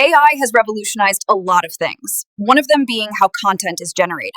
AI has revolutionized a lot of things, one of them being how content is generated.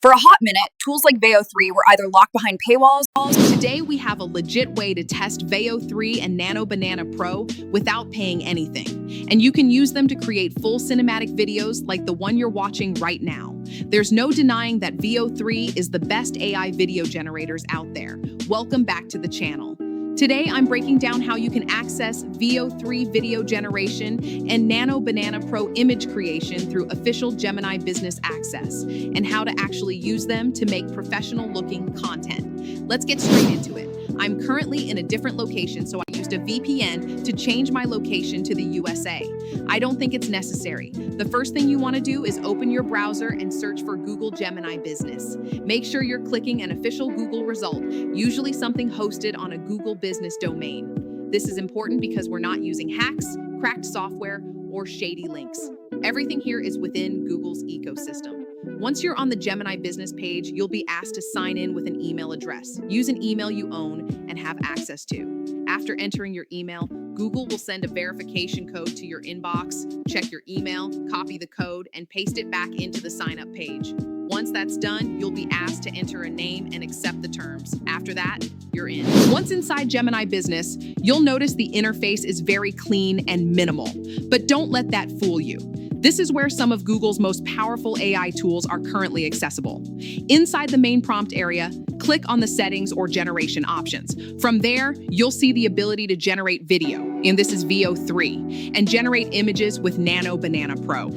For a hot minute, tools like Veo 3 were either locked behind paywalls. Today, we have a legit way to test Veo 3 and Nano Banana Pro without paying anything. And you can use them to create full cinematic videos like the one you're watching right now. There's no denying that Veo 3 is the best AI video generators out there. Welcome back to the channel. Today, I'm breaking down how you can access Veo 3 video generation and Nano Banana Pro image creation through official Gemini Business access, and how to actually use them to make professional-looking content. Let's get straight into it. I'm currently in a different location, so I used a VPN to change my location to the USA. I don't think it's necessary. The first thing you want to do is open your browser and search for Google Gemini Business. Make sure you're clicking an official Google result, usually something hosted on a Google Business domain. This is important because we're not using hacks, cracked software, or shady links. Everything here is within Google's ecosystem. Once you're on the Gemini Business page, you'll be asked to sign in with an email address. Use an email you own and have access to. After entering your email, Google will send a verification code to your inbox. Check your email, copy the code, and paste it back into the sign-up page. Once that's done, you'll be asked to enter a name and accept the terms. After that, you're in. Once inside Gemini Business, you'll notice the interface is very clean and minimal. But don't let that fool you. This is where some of Google's most powerful AI tools are currently accessible. Inside the main prompt area, click on the settings or generation options. From there, you'll see the ability to generate video, and this is Veo 3, and generate images with Nano Banana Pro.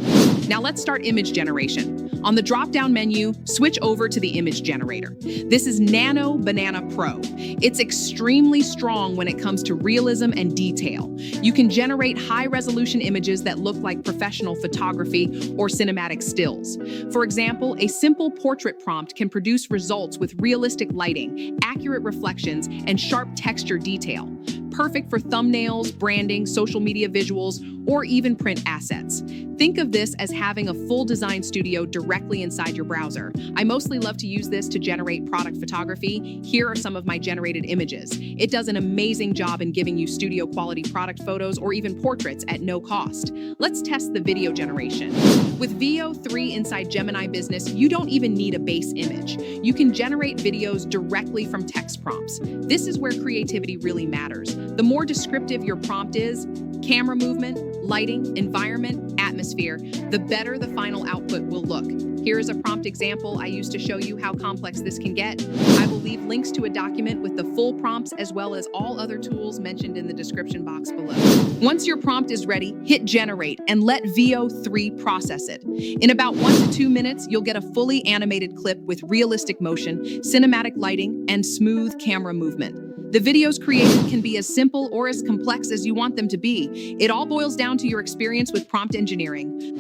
Now let's start image generation. On the drop-down menu, switch over to the image generator. This is Nano Banana Pro. It's extremely strong when it comes to realism and detail. You can generate high-resolution images that look like professional photography or cinematic stills. For example, a simple portrait prompt can produce results with realistic lighting, accurate reflections, and sharp texture detail. Perfect for thumbnails, branding, social media visuals, or even print assets. Think of this as having a full design studio directly inside your browser. I mostly love to use this to generate product photography. Here are some of my generated images. It does an amazing job in giving you studio quality product photos or even portraits at no cost. Let's test the video generation. With Veo 3 inside Gemini Business, you don't even need a base image. You can generate videos directly from text prompts. This is where creativity really matters. The more descriptive your prompt is, camera movement, lighting, environment, atmosphere, the better the final output will look. Here is a prompt example I used to show you how complex this can get. I will leave links to a document with the full prompts as well as all other tools mentioned in the description box below. Once your prompt is ready, hit generate and let Veo 3 process it. In about 1 to 2 minutes, you'll get a fully animated clip with realistic motion, cinematic lighting, and smooth camera movement. The videos created can be as simple or as complex as you want them to be. It all boils down to your experience with prompt engineering.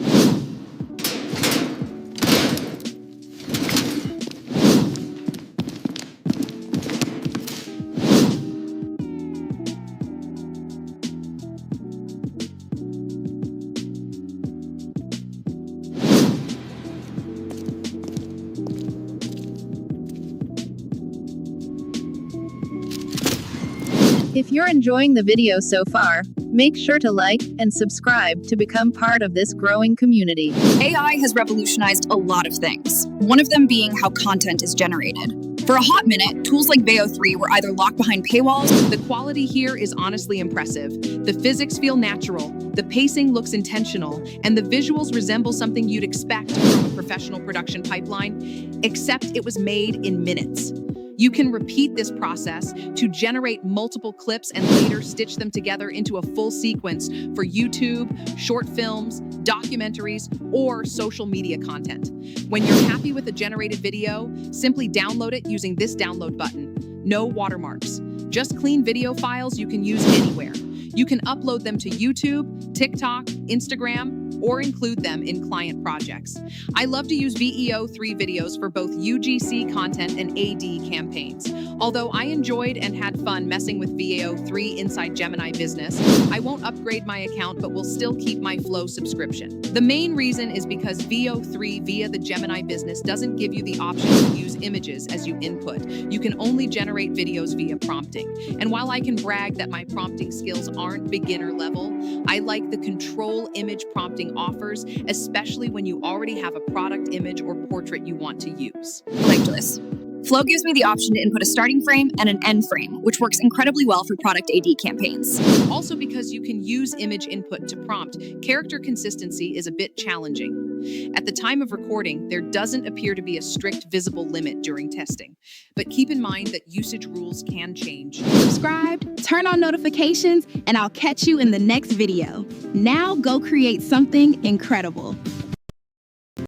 If you're enjoying the video so far, make sure to like and subscribe to become part of this growing community. AI has revolutionized a lot of things, one of them being how content is generated. For a hot minute, tools like Veo 3 were either locked behind paywalls. The quality here is honestly impressive. The physics feel natural, the pacing looks intentional, and the visuals resemble something you'd expect from a professional production pipeline, except it was made in minutes. You can repeat this process to generate multiple clips and later stitch them together into a full sequence for YouTube, short films, documentaries, or social media content. When you're happy with a generated video, simply download it using this download button. No watermarks. Just clean video files you can use anywhere. You can upload them to YouTube, TikTok, Instagram, or include them in client projects. I love to use VEO3 videos for both UGC content and AD campaigns. Although I enjoyed and had fun messing with VEO3 inside Gemini Business, I won't upgrade my account but will still keep my Flow subscription. The main reason is because VEO3 via the Gemini Business doesn't give you the option to use images as you input. You can only generate videos via prompting. And while I can brag that my prompting skills aren't beginner level, I like the control image prompting offers, especially when you already have a product image or portrait you want to use. I liked this. Flow gives me the option to input a starting frame and an end frame, which works incredibly well for product AD campaigns. Also, because you can use image input to prompt, character consistency is a bit challenging. At the time of recording, there doesn't appear to be a strict visible limit during testing, but keep in mind that usage rules can change. Subscribe, turn on notifications, and I'll catch you in the next video. Now go create something incredible.